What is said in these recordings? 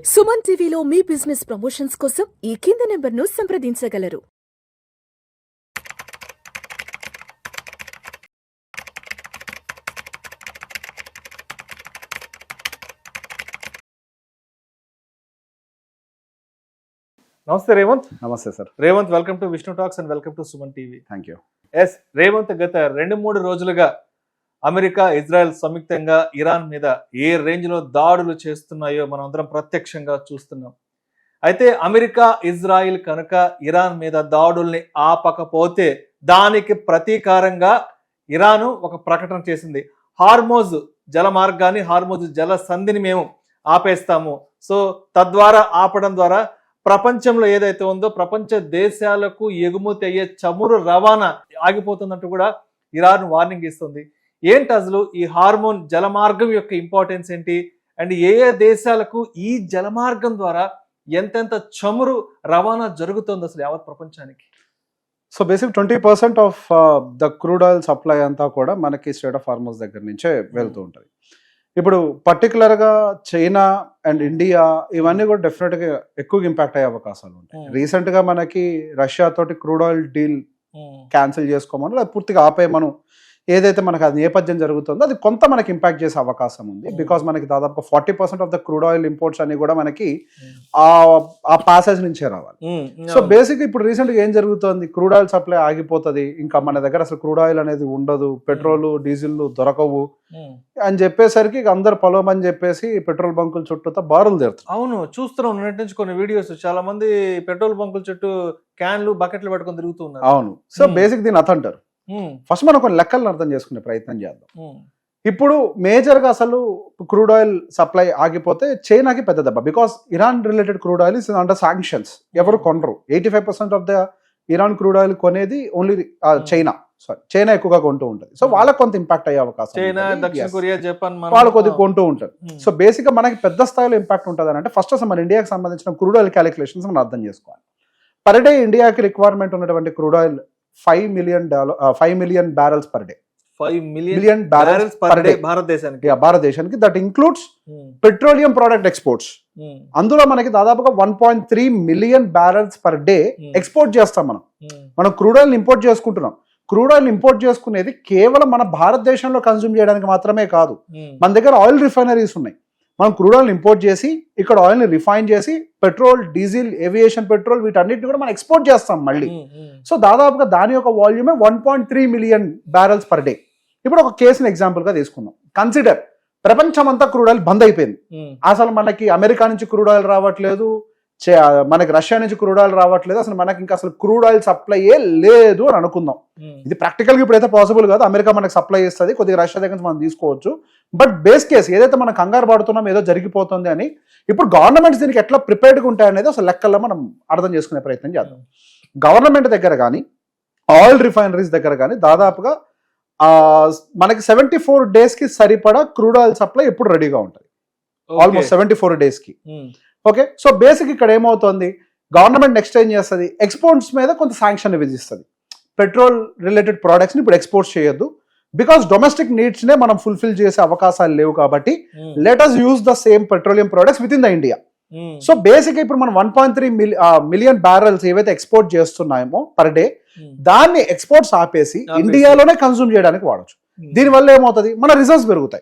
సుమన్ టీవీలో మీ business promotions కోసం ఈ కింది నెంబర్ను సంప్రదించగలరు. నమస్తే రేవంత్. నమస్తే sir. Revanth, welcome to Vishnu Talks and welcome to Suman TV. Thank you. Yes Revanth, గత 2-3 రోజులుగా అమెరికా, ఇజ్రాయెల్ సంయుక్తంగా ఇరాన్ మీద ఏ రేంజ్ లో దాడులు చేస్తున్నాయో మనం అందరం ప్రత్యక్షంగా చూస్తున్నాం. అయితే అమెరికా, ఇజ్రాయిల్ కనుక ఇరాన్ మీద దాడుల్ని ఆపకపోతే దానికి ప్రతీకారంగా ఇరాన్ ఒక ప్రకటన చేసింది. హార్మోజ్ జల మార్గాన్ని, హార్మోజ్ జల సంధిని మేము ఆపేస్తాము. సో తద్వారా ఆపడం ద్వారా ప్రపంచంలో ఏదైతే ఉందో ప్రపంచ దేశాలకు ఎగుమతి అయ్యే చమురు రవాణా ఆగిపోతుందంటూ కూడా ఇరాన్ వార్నింగ్ ఇస్తుంది. ఏంటి అసలు ఈ హార్మోన్ జలమార్గం యొక్క ఇంపార్టెన్స్ ఏంటి, అండ్ ఏ ఏ దేశాలకు ఈ జలమార్గం ద్వారా ఎంతెంత చమురు రవాణా జరుగుతుంది అసలు యావత్ ప్రపంచానికి? So basic 20% of the crude oil supply అంతా కూడా మనకి స్ట్రెయిట్ ఆఫ్ హార్మోజ్ దగ్గర నుంచే వెళ్తూ ఉంటుంది. ఇప్పుడు పర్టికులర్గా చైనా అండ్ ఇండియా ఇవన్నీ కూడా డెఫినెట్గా ఎక్కువగా ఇంపాక్ట్ అయ్యే అవకాశాలు ఉంటాయి. రీసెంట్గా మనకి రష్యా తోటి క్రూడ్ ఆయిల్ డీల్ క్యాన్సిల్ చేసుకోమని, అది పూర్తిగా ఆపేయమను ఏదైతే మనకు అది నేపథ్యం జరుగుతుందో అది కొంత మనకి ఇంపాక్ట్ చేసే అవకాశం ఉంది. బికాస్ మనకి దాదాపు 40% of the crude oil imports అన్ని కూడా మనకి ఆ ప్యాసేజ్ నుంచే రావాలి. సో బేసిక్ ఇప్పుడు రీసెంట్గా ఏం జరుగుతుంది, క్రూడ్ ఆయిల్ సప్లై ఆగిపోతుంది, ఇంకా మన దగ్గర అసలు క్రూడ్ ఆయిల్ అనేది ఉండదు, పెట్రోల్ డీజిల్ దొరకవు అని చెప్పేసరికి అందరు పొలమని చెప్పేసి పెట్రోల్ బంకుల చుట్టూ బారులు తీరుతారు. అవును, చూస్తున్నాం నిన్నటి నుంచి కొన్ని వీడియోస్. చాలా మంది పెట్రోల్ బంకుల చుట్టూ క్యాన్లు, బకెట్లు పట్టుకొని తిరుగుతున్నారు. అవును. సో బేసిక్ దీన్ని అతంటారు. ఫస్ట్ మనం కొన్ని లెక్కలను అర్థం చేసుకునే ప్రయత్నం చేద్దాం. ఇప్పుడు మేజర్గా అసలు క్రూడ్ ఆయిల్ సప్లై ఆగిపోతే చైనాకి పెద్ద దెబ్బ. Because Iran related crude oil is under sanctions. ఎవరు కొనరు. 85% of the Iran crude oil కొనేది ఓన్లీ చైనా ఎక్కువగా కొంటూ ఉంటుంది. సో వాళ్ళకి కొంత ఇంపాక్ట్ అయ్యే అవకాశం, చైనా, దక్షిణ కొరియా, జపాన్ వాళ్ళు కొద్దిగా కొంటూ ఉంటారు. సో బేసిక్గా మనకి పెద్ద స్థాయిలో ఇంపాక్ట్ ఉంటుంది అని అంటే ఫస్ట్ అసలు మన ఇండియాకి సంబంధించిన క్రూడ్ ఆయిల్ క్యాలిక్యులేషన్స్ మనం అర్థం చేసుకోవాలి. పర్ డే ఇండియాకి రిక్వైర్మెంట్ ఉన్నటువంటి crude oil 5 million barrels per day. 5 million barrels per day భారతదేశానికి. That includes petroleum product exports. అందులో మనకి దాదాపుగా 1.3 million barrels per day export చేస్తాం. మనం క్రూడ్ ఆయిల్ ఇంపోర్ట్ చేసుకుంటున్నాం. క్రూడ్ ఆయిల్ ఇంపోర్ట్ చేసుకునేది కేవలం మన భారతదేశంలో కన్స్యూమ్ చేయడానికి మాత్రమే కాదు. మన దగ్గర ఆయిల్ రిఫైనరీస్ ఉన్నాయి. మనం క్రూడ్ ఆయిల్ ఇంపోర్ట్ చేసి ఇక్కడ ఆయిల్ని రిఫైన్ చేసి పెట్రోల్, డీజిల్, ఏవియేషన్ పెట్రోల్ వీటన్నిటిని కూడా మనం ఎక్స్పోర్ట్ చేస్తాం మళ్ళీ. సో దాదాపుగా దాని యొక్క వాల్యూమే 1.3 million barrels per day. ఇప్పుడు ఒక కేసుని ఎగ్జాంపుల్గా తీసుకుందాం. కన్సిడర్ ప్రపంచం అంతా క్రూడ్ ఆయిల్ బంద్ అయిపోయింది. అసలు మనకి అమెరికా నుంచి క్రూడ్ ఆయిల్ రావట్లేదు, మనకి రష్యా నుంచి క్రూడ్ ఆయిల్ రావట్లేదు, అసలు మనకి ఇంకా అసలు క్రూడ్ ఆయిల్ సప్లై లేదు అని అనుకుందాం. ఇది ప్రాక్టికల్గా ఇప్పుడైతే పాసిబుల్ కాదు. అమెరికా మనకి సప్లై చేస్తుంది, కొద్దిగా రష్యా దగ్గర నుంచి మనం తీసుకోవచ్చు. బట్ బేస్ కేసు ఏదైతే మనం కంగారు పడుతున్నాం ఏదో జరిగిపోతుంది అని, ఇప్పుడు గవర్నమెంట్స్ దీనికి ఎట్లా ప్రిపేర్డ్గా ఉంటాయనేది అసలు లెక్కల్లో మనం అర్థం చేసుకునే ప్రయత్నం చేద్దాం. గవర్నమెంట్ దగ్గర కానీ ఆయిల్ రిఫైనరీస్ దగ్గర కానీ దాదాపుగా మనకి 74 days కి సరిపడా క్రూడ్ ఆయిల్ సప్లై ఎప్పుడు రెడీగా ఉంటుంది. ఆల్మోస్ట్ 74 days కి. ఓకే. సో బేసిక్ ఇక్కడ ఏమవుతుంది, గవర్నమెంట్ నెక్స్ట్ ఏం చేస్తుంది, ఎక్స్పోర్ట్స్ మీద కొంత శాంక్షన్ విధిస్తుంది. పెట్రోల్ రిలేటెడ్ ప్రోడక్ట్స్ని ఇప్పుడు ఎక్స్పోర్ట్ చేయొద్దు, బికాస్ డొమెస్టిక్ నీడ్స్నే మనం ఫుల్ఫిల్ చేసే అవకాశాలు లేవు కాబట్టి let us use the same petroleum products with in the India. So basic ఇప్పుడు మనం 1.3 million barrels ఏవైతే ఎక్స్పోర్ట్ చేస్తున్నామో పర్ డే, దాన్ని ఎక్స్పోర్ట్స్ ఆపేసి ఇండియాలోనే కన్సూమ్ చేయడానికి వాడచ్చు. దీని వల్ల ఏమవుతుంది, మన రిజర్వ్స్ పెరుగుతాయి,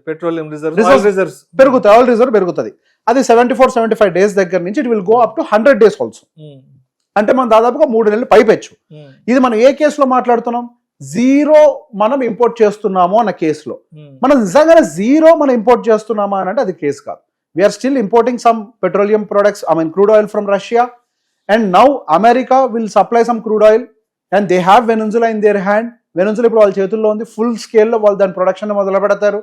పెట్రోలియం రిజర్వ్స్ పెరుగుతాయి, ఆయిల్ రిజర్వ్ పెరుగుతుంది. అది 74-75 days దగ్గర నుంచి it will go up to 100 days also. అంటే మనం దాదాపుగా 3 నెలలు పైపెచ్చు. ఇది మనం ఏ కేసులో మాట్లాడుతున్నాం, జీరో మనం ఇంపోర్ట్ చేస్తున్నాము అన్న కేసులో. మనం నిజంగానే జీరో మనం ఇంపోర్ట్ చేస్తున్నామా అని అంటే అది కేసు కాదు. We're still importing some petroleum products, crude oil from Russia, and now America will supply some crude oil and they have Venezuela in their hand. Venezuela ఇప్పుడు వాళ్ళ చేతుల్లో ఉంది, ఫుల్ స్కేల్లో వాళ్ళు దాని ప్రొడక్షన్ మొదలు పెడతారు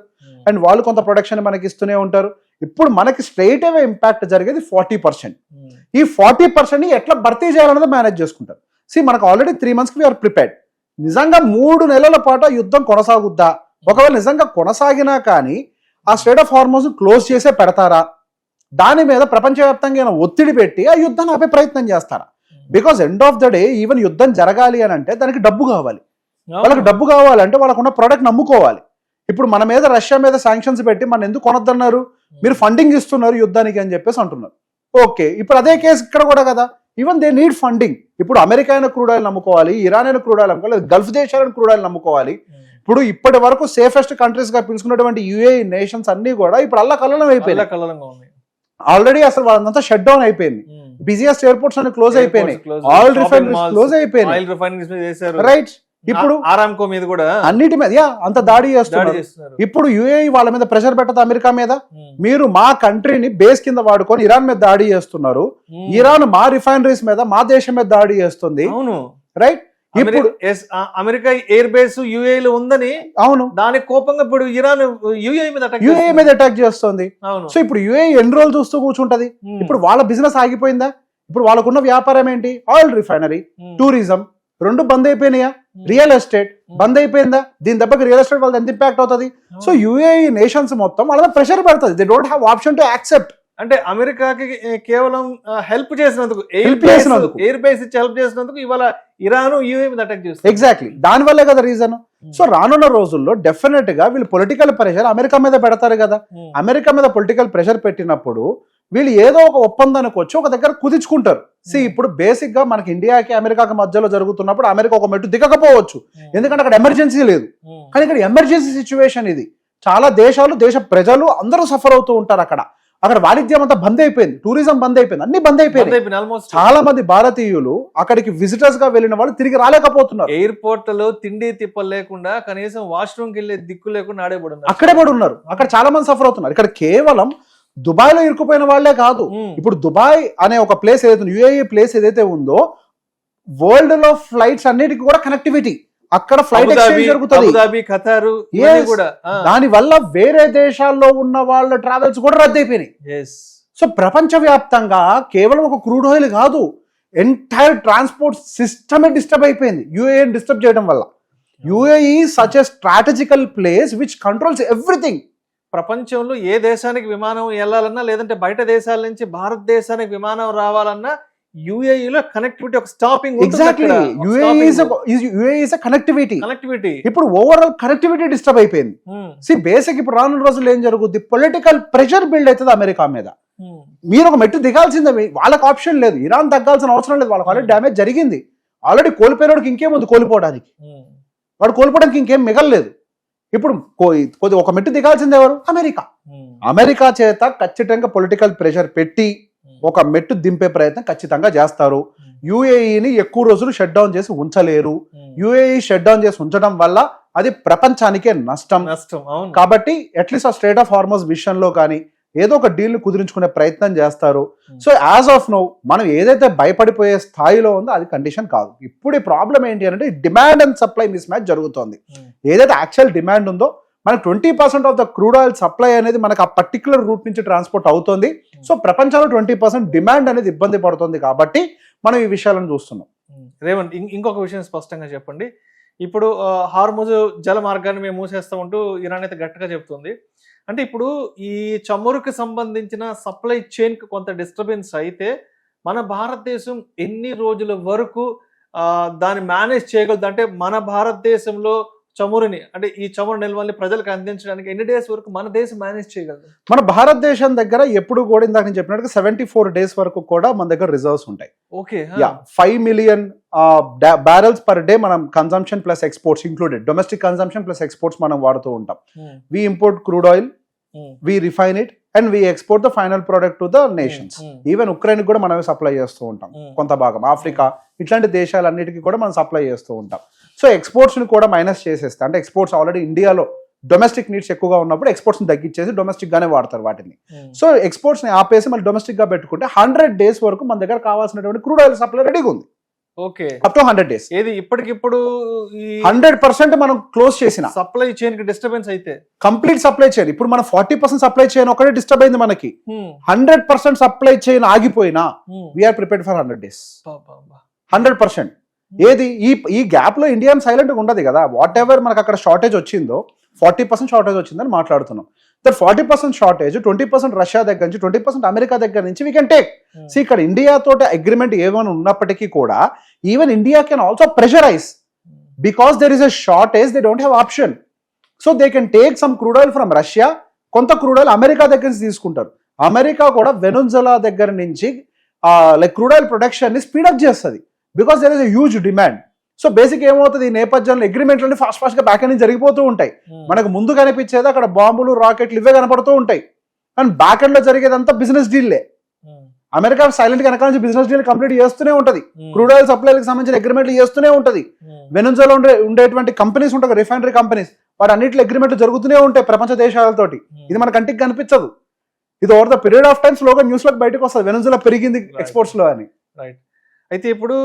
అండ్ వాళ్ళు కొంత ప్రొడక్షన్ మనకి ఇస్తూనే ఉంటారు. ఇప్పుడు మనకి స్ట్రైట్ అవే ఇంపాక్ట్ జరిగేది 40%. ఈ 40% ఎట్లా భర్తీ చేయాలన్నది మేనేజ్ చేసుకుంటారు. మనకు ఆల్రెడీ 3 months వీఆర్ ప్రిపేర్డ్. నిజంగా 3 నెలల పాటు యుద్ధం కొనసాగుద్దా, ఒకవేళ నిజంగా కొనసాగినా కానీ ఆ స్ట్రెయిట్ ఆఫ్ హార్మోజ్ క్లోజ్ చేసే పెడతారా, దాని మీద ప్రపంచవ్యాప్తంగా ఒత్తిడి పెట్టి ఆ యుద్ధాన్ని ఆపే ప్రయత్నం చేస్తారా? Because end of the day even యుద్ధం జరగాలి అని అంటే దానికి డబ్బు కావాలి. వాళ్ళకి డబ్బు కావాలంటే వాళ్ళకున్న ప్రోడక్ట్ నమ్ముకోవాలి. ఇప్పుడు మన మీద రష్యా మీద శాంక్షన్స్ పెట్టి మనం ఎందుకు కొనొద్దన్నారు, మీరు ఫండింగ్ ఇస్తున్నారు యుద్ధానికి అని చెప్పేసి అంటున్నారు. ఓకే, ఇప్పుడు అదే కేసు ఇక్కడ కూడా కదా, ఈవెన్ దే నీడ్ ఫండింగ్. ఇప్పుడు అమెరికా అయిన క్రూడ్ ఆయిల్ నమ్ముకోవాలి, ఇరాన్ అయిన క్రూడ్ ఆయిల్ నమ్ముకోవాలి, గల్ఫ్ దేశాలను క్రూడ్ ఆయిల్ నమ్ముకోవాలి. ఇప్పుడు ఇప్పటి వరకు సేఫెస్ట్ కంట్రీస్ గా పిలుచుకున్నటువంటి యుఏఈ నేషన్స్ అన్ని కూడా ఇప్పుడు అల్లకల్లోలం అయిపోయినాయి. ఆల్రెడీ అసలు వాళ్ళంతా షట్ డౌన్ అయిపోయింది. బిజియెస్ట్ ఎయిర్పోర్ట్స్ అన్ని క్లోజ్ అయిపోయినాయి, ఆయిల్ రిఫైనరీస్ క్లోజ్ అయిపోయినాయి. రైట్, ఇప్పుడు ఆరామ్కో మీద కూడా అన్నిటి మీద అంత దాడి చేస్తున్నారు. ఇప్పుడు యుఏఈ వాళ్ళ మీద ప్రెషర్ పెట్టదు అమెరికా మీద, మీరు మా కంట్రీని బేస్ కింద వాడుకొని ఇరాన్ మీద దాడి చేస్తున్నారు, ఇరాన్ మా రిఫైనరీస్ మీద మా దేశం మీద దాడి చేస్తుంది. రైట్, ఇప్పుడు అమెరికా ఎయిర్ బేస్ యుఏఈలో ఉందని, అవును, దానికి కోపంగా ఇప్పుడు ఇరాన్ యుఏఈ మీద అటాక్ చేస్తుంది. సో ఇప్పుడు యుఏఈ ఎన్ని రోజులు చూస్తూ కూర్చుంటది? ఇప్పుడు వాళ్ళ బిజినెస్ ఆగిపోయిందా? ఇప్పుడు వాళ్ళకున్న వ్యాపారం ఏంటి? ఆయిల్ రిఫైనరీ, టూరిజం రెండు బంద్ అయిపోయినాయా? రియల్ ఎస్టేట్ బంద్ అయిపోయిందా? దీని దెబ్బకి రియల్ ఎస్టేట్ వాళ్ళకి ఎంత ఇంపాక్ట్ అవుతుంది? సో యుఏఈ నేషన్స్ మొత్తం వాళ్ళ ప్రెషర్ పడుతుంది. They don't have option to accept. అంటే అమెరికాకి కేవలం హెల్ప్ చేసినందుకు, ఎయిర్ బేస్ ఇచ్చి హెల్ప్ చేసినందుకు ఇవాళ ఇరాన్ యుఏఈ మీద అటాక్ చేస్తుంది. ఎగ్జాక్ట్లీ, దాని వల్లే కదా రీజన్. సో రానున్న రోజుల్లో డెఫినెట్ గా వీళ్ళు పొలిటికల్ ప్రెషర్ అమెరికా మీద పెడతారు కదా. అమెరికా మీద పొలిటికల్ ప్రెషర్ పెట్టినప్పుడు వీళ్ళు ఏదో ఒక ఒప్పందానికి వచ్చి ఒక దగ్గర కుదుర్చుకుంటారు. ఇప్పుడు బేసిక్ గా మనకి ఇండియాకి అమెరికాకి మధ్యలో జరుగుతున్నప్పుడు అమెరికా ఒక మెట్టు దిగకపోవచ్చు, ఎందుకంటే అక్కడ ఎమర్జెన్సీ లేదు. కానీ ఇక్కడ ఎమర్జెన్సీ సిచ్యువేషన్ ఇది. చాలా దేశాలు, దేశ ప్రజలు అందరూ సఫర్ అవుతూ ఉంటారు. అక్కడ వాణిజ్యం అంతా బంద్ అయిపోయింది, టూరిజం బంద్ అయిపోయింది, అన్ని బంద్ అయిపోయింది. చాలా మంది భారతీయులు అక్కడికి విజిటర్స్ గా వెళ్ళిన వాళ్ళు తిరిగి రాలేకపోతున్నారు. ఎయిర్పోర్ట్ లో తిండి తిప్పలు లేకుండా, కనీసం వాష్రూమ్ కి వెళ్ళే దిక్కు లేకుండా అక్కడే పడి ఉన్నారు. అక్కడ చాలా మంది సఫర్ అవుతున్నారు. ఇక్కడ కేవలం దుబాయ్ లో ఇరుక్కుపోయిన వాళ్లే కాదు, ఇప్పుడు దుబాయ్ అనే ఒక ప్లేస్ ఏదైతే యుఏఈ ప్లేస్ ఏదైతే ఉందో, వరల్డ్ లో ఫ్లైట్స్ అన్నిటికీ కూడా కనెక్టివిటీ, అక్కడ ఫ్లైట్ ఎక్స్చేంజ్ జరుగుతుంది. దాని వల్ల వేరే దేశాల్లో ఉన్న వాళ్ళ ట్రావెల్స్ కూడా రద్దయిపోయినాయి. సో ప్రపంచ వ్యాప్తంగా కేవలం ఒక క్రూడ్ ఆయిల్ కాదు, ఎంటైర్ ట్రాన్స్పోర్ట్ సిస్టమే డిస్టర్బ్ అయిపోయింది యుఏఈ డిస్టర్బ్ చేయడం వల్ల. UAE such a strategical place which controls everything. ప్రపంచంలో ఏ దేశానికి విమానం వెళ్ళాలన్నా, లేదంటే బయట దేశాల నుంచి భారతదేశానికి విమానం రావాలన్నా యుఏఈలో కనెక్టివిటీ, ఒక stopping. Exactly, UAE is a connectivity. ఇప్పుడు ఓవరాల్ కనెక్టివిటీ డిస్టర్బ్ అయిపోయింది. బేసిక్ ఇప్పుడు రానున్న రోజులు ఏం జరుగుద్ది? పొలిటికల్ ప్రెషర్ బిల్డ్ అవుతుంది అమెరికా మీద. మీరు ఒక మెట్టు దిగాల్సిందే, వాళ్ళకి ఆప్షన్ లేదు. ఇరాన్ తగ్గాల్సిన అవసరం లేదు, వాళ్ళకి ఆల్రెడీ డ్యామేజ్ జరిగింది. ఆల్రెడీ కోల్పోయినోడికి ఇంకేముంది కోల్పోవడానికి? వాడు కోల్పోవడానికి ఇంకేం మిగలలేదు. ఇప్పుడు కొద్ది ఒక మెట్టు దిగాల్సింది ఎవరు? అమెరికా చేత ఖచ్చితంగా పొలిటికల్ ప్రెషర్ పెట్టి ఒక మెట్టు దింపే ప్రయత్నం ఖచ్చితంగా చేస్తారు. యుఏఈని ఎక్కువ రోజులు షట్ డౌన్ చేసి ఉంచలేరు. యుఏఈ షట్ డౌన్ చేసి ఉంచడం వల్ల అది ప్రపంచానికే నష్టం. కాబట్టి అట్లీస్ట్ ఆ స్ట్రేట్ ఆఫ్ హార్మోస్ విషయంలో కానీ ఏదో ఒక డీల్ ని కుదిరించుకునే ప్రయత్నం చేస్తారు. సో యాజ్ ఆఫ్ నౌ మనం ఏదైతే భయపడిపోయే స్థాయిలో ఉందో అది కండిషన్ కాదు. ఇప్పుడు ఈ ప్రాబ్లం ఏంటి అంటే demand and supply miss match జరుగుతోంది. ఏదైతే యాక్చువల్ డిమాండ్ ఉందో, మనకు 20% of the crude oil supply అనేది మనకు ఆ పర్టికులర్ రూట్ నుంచి ట్రాన్స్పోర్ట్ అవుతుంది. సో ప్రపంచంలో 20% డిమాండ్ అనేది ఇబ్బంది పడుతుంది. కాబట్టి మనం ఈ విషయాలను చూస్తున్నాం. రేవంత్, ఇంకొక విషయం స్పష్టంగా చెప్పండి. ఇప్పుడు హార్ముజ్ జల మార్గాన్ని మేము మూసేస్తామంటూ ఇరాన్ అయితే గట్టిగా చెప్తుంది. అంటే ఇప్పుడు ఈ చమురుకి సంబంధించిన సప్లై చైన్ కి కొంత డిస్టర్బెన్స్ అయితే మన భారతదేశం ఎన్ని రోజుల వరకు దాన్ని మేనేజ్ చేయగలదు? అంటే మన భారతదేశంలో చమురుని, అంటే ఈ చమురు నిల్వల్ని ప్రజలకు అందించడానికి ఎన్ని డేస్ వరకు మన దేశం మేనేజ్ చేయగలదు? మన భారతదేశం దగ్గర ఎప్పుడు కూడా ఇందాక నేను చెప్పినట్టుగా 74 days వరకు కూడా మన దగ్గర రిజర్వ్స్ ఉంటాయి. Okay, 5 million barrels per day మనం consumption plus exports included, domestic consumption plus exports మనం వాడుతూ ఉంటాం. We import crude oil, we refine it and we export the final product to the nations. Even Ukraine కూడా మనమే supply చేస్తూ ఉంటాం. కొంత భాగం ఆఫ్రికా ఇట్లాంటి దేశాలన్నిటికీ కూడా మనం సప్లై చేస్తూ ఉంటాం. సో ఎక్స్పోర్ట్స్ ని కూడా మైనస్ చేసేస్తే, అంటే ఎక్స్పోర్ట్స్ ఆల్రెడీ ఇండియాలో డొమెస్టిక్ నీడ్స్ ఎక్కువగా ఉన్నప్పుడు ఎక్స్పోర్ట్స్ ని తగ్గించేసి డొమెస్టిక్ గానే వాడతారు వాటిని. సో ఎక్స్పోర్ట్స్ ని ఆపేసి మళ్ళీ డొమెస్టిక్ గా పెట్టుకుంటే 100 days వరకు మన దగ్గర కావాల్సినటువంటి క్రూడ్ ఆయిల్ సప్లై రెడీగా ఉంది. Okay, up to 100 days. ఏది ఇప్పటికిప్పుడు 100% మనం క్లోజ్ చేసిన సప్లై చైన్ కి డిస్టర్బెన్స్ అయితే కంప్లీట్ సప్లై చైన్, ఇప్పుడు మన 40% సప్లై చైన్ ఒకటే డిస్టర్బ్ అయింది మనకి. 100% సప్లై చైన్ ఆగిపోయినా వీఆర్ ప్రిపేర్డ్ ఫర్ 100 days. 100%. ఏది ఈ గ్యాప్ లో ఇండియా సైలెంట్ గా ఉండదు కదా. వాట్ ఎవర్ మనకు అక్కడ షార్టేజ్ వచ్చిందో, 40% షార్టేజ్ వచ్చిందని మాట్లాడుతున్నాం. దట్ 40% షార్టేజ్ 20% రష్యా దగ్గర నుంచి, 20% అమెరికా దగ్గర నుంచి వీ కెన్ టేక్. సో ఇక్కడ ఇండియా తోటి అగ్రిమెంట్ ఏమైనా ఉన్నప్పటికీ కూడా even India can also pressurize because there is a shortage, they don't have option. So they can take some crude oil from Russia, కొంత క్రూడ్ ఆయిల్ అమెరికా దగ్గర నుంచి తీసుకుంటారు. America కూడా వెనుజులా దగ్గర నుంచి లైక్ క్రూడ్ ఆయిల్ ప్రొడక్షన్ ని speed up చేస్తుంది because there is a huge demand. So basic ఏమవుతుంది, ఈ నేపథ్యంలో అగ్రిమెంట్లన్నీ ఫాస్ట్ గా బ్యాక్ నుంచి జరిగిపోతూ ఉంటాయి. మనకు ముందు కనిపించేది అక్కడ బాంబులు, రాకెట్లు ఇవే కనపడుతూ ఉంటాయి, కానీ బ్యాక్ ఎండ్ లో జరిగేదంతా బిజినెస్ డీల్లే. అమెరికా సైలెంట్ గా వెనకాల నుంచి బిజినెస్ డీల్ కంప్లీట్ చేస్తూనే ఉంటది, క్రూడ్ ఆయిల్ సప్లైలకు సంబంధించిన అగ్రిమెంట్లు చేస్తూనే ఉంటది. వెనుజులా ఉండేటువంటి కంపెనీస్ ఉంటాయి, రిఫైనరీ కంపెనీస్, వాటి అన్నింటిలో అగ్రిమెంట్లు జరుగుతూనే ఉంటాయి ప్రపంచ దేశాలతోటి. ఇది మన కంటికి కనిపించదు, ఇది over the period of time స్లోగా న్యూస్ లోకి బయటకు వస్తుంది వెనుజులా పెరిగింది ఎక్స్పోర్ట్స్ లో అని. రైట్. అయితే ఇప్పుడు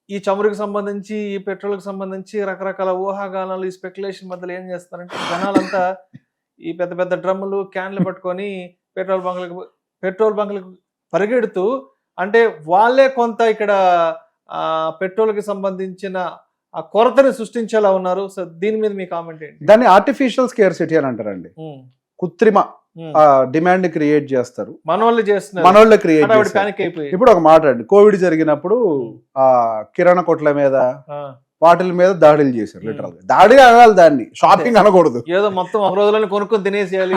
ఈ చమురుకి సంబంధించి, ఈ పెట్రోల్కి సంబంధించి రకరకాల ఊహాగానాలు, ఈ స్పెక్యులేషన్ మధ్యలో ఏం చేస్తారంటే జనాలంతా ఈ పెద్ద పెద్ద డ్రమ్ములు, క్యాన్లు పట్టుకొని పెట్రోల్ బంకులకు పరిగెడుతూ, అంటే వాళ్ళే కొంత ఇక్కడ పెట్రోల్కి సంబంధించిన ఆ కొరతని సృష్టించేలా ఉన్నారు. సో దీని మీద మీ కామెంట్ ఏంటి? దాన్ని ఆర్టిఫిషియల్ స్కేర్సిటీ అని అంటారండి. కృత్రిమ డిమాండ్ క్రియేట్ చేస్తారు, మనోళ్ళే క్రియేట్ చేస్తారు. ఇప్పుడు ఒక మాట అండి, కోవిడ్ జరిగినప్పుడు ఆ కిరాణా కొట్ల మీద వాటిల మీద దాడులు చేశారు. లిటరల్ గా దాడి అనాలి, దాన్ని షాపింగ్ అనకూడదు. ఏదో మొత్తం ఒక రోజులను కొనుక్కొని తినేసేయాలి,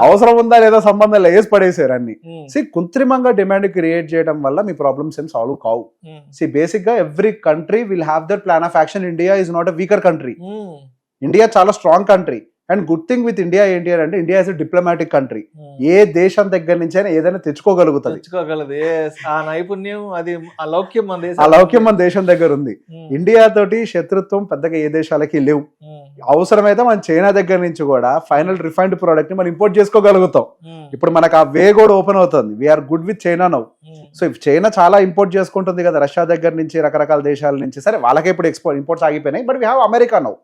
అవసరం ఉందా లేదా సంబంధం వేసి పడేసారు అన్ని. కృత్రిమంగా డిమాండ్ క్రియేట్ చేయడం వల్ల మీ ప్రాబ్లమ్స్ ఏం సాల్వ్ కావు. బేసిక్ గా every country will have their plan of action. India is not a weaker country, India చాలా strong country. And good thing with India ఏంటి అంటే, ఇండియా ఇస్ డిప్లొమాటిక్ కంట్రీ. ఏ దేశం దగ్గర నుంచి అయినా ఏదైనా తెచ్చుకోగలదు. ఆ నైపుణ్యం, అది ఆ లౌక్యం మన దేశం దగ్గర ఉంది. ఇండియా తోటి శత్రుత్వం పెద్దగా ఏ దేశాలకి లేవు. అవసరమైతే మనం చైనా దగ్గర నుంచి కూడా ఫైనల్ రిఫైన్డ్ ప్రోడక్ట్ ని మనం ఇంపోర్ట్ చేసుకోగలుగుతాం. ఇప్పుడు మనకు ఆ వే కూడా ఓపెన్ అవుతుంది. We're good with China now. So China చాలా ఇంపోర్ట్ చేసుకుంటుంది కదా రష్యా దగ్గర నుంచి, రకరకాల దేశాల నుంచి. సరే వాళ్ళకే ఇప్పుడు ఇంపోర్ట్స్ ఆగిపోయినాయి, but we have America now.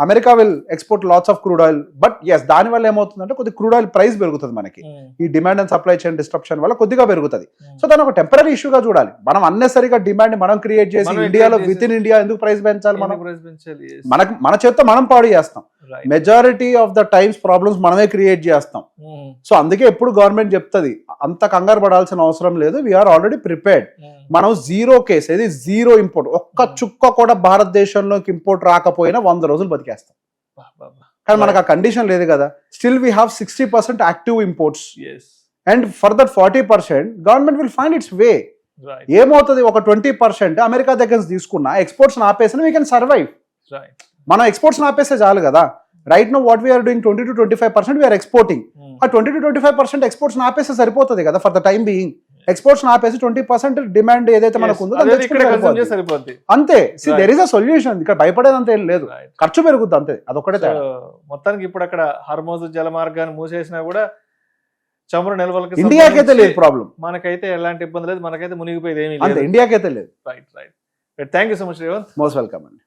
America will export lots of crude oil. But yes, దాని వల్ల ఏమవుతుందంటే కొద్ది క్రూడ్ ఆయిల్ ప్రైస్ పెరుగుతుంది మనకి. ఈ demand and supply chain disruption వల్ల కొద్దిగా పెరుగుతుంది. సో దాని ఒక టెంపరీ ఇష్యూగా చూడాలి. మనం అన్నెసరిగా డిమాండ్ మనం క్రియేట్ చేసి ఇండియాలో విత్ ఇన్ ఇండియా ఎందుకు ప్రైస్ పెంచాలి? మన చేత్తో మనం పాడు చేస్తాం. Majority of the times problems మనమే క్రియేట్ చేస్తాం. సో అందుకే ఎప్పుడు గవర్నమెంట్ చెప్తుంది, అంత కంగారు పడాల్సిన అవసరం లేదు, వీఆర్ ఆల్రెడీ ప్రిపేర్డ్. మనం జీరో కేస్, ఇది జీరో ఇంపోర్ట్, ఒక్క చుక్క కూడా భారతదేశంలోకి ఇంపోర్ట్ రాకపోయినా 100 రోజులు బతికేస్తాం. కానీ మనకు ఆ కండిషన్ లేదు కదా. Still we have 60% active imports, and for that 40% government will find its way. ఏమవుతుంది, ఒక 20% అమెరికా దగ్గర తీసుకున్నా ఎక్స్పోర్ట్స్ ఆపేసినా వీ కెన్ సర్వైవ్. మనం ఎక్స్పోర్ట్స్ ఆపేస్తే చాలు కదా. Right now what we are doing 20 to 25% we are exporting. ఆ 20 to 25% ఎక్స్పోర్ట్స్ ఆపేస్తే సరిపోతుంది కదా for the time being. Exports ఆపేసి 20% డిమాండ్ ఏదైతే మనకు ఉందో అంతే. There is a solution. ఇక్కడ భయపడేదంతా ఏం లేదు, ఖర్చు పెరుగుద్ది అంతే, అదొక్కటే తేడా. మొత్తానికి ఇప్పుడు అక్కడ హర్మోజ్ జలమార్గాన్ని మూసేసినా కూడా చమురు నిల్వలకి ఇండియాకైతే లేదు ప్రాబ్లం, మనకైతే ఎలాంటి ఇబ్బంది లేదు, మనకైతే మునిగిపోయేది ఏమీ లేదు, ఇండియాకైతే లేదు. Right. Thank you so much Revanth. Most welcome అండి.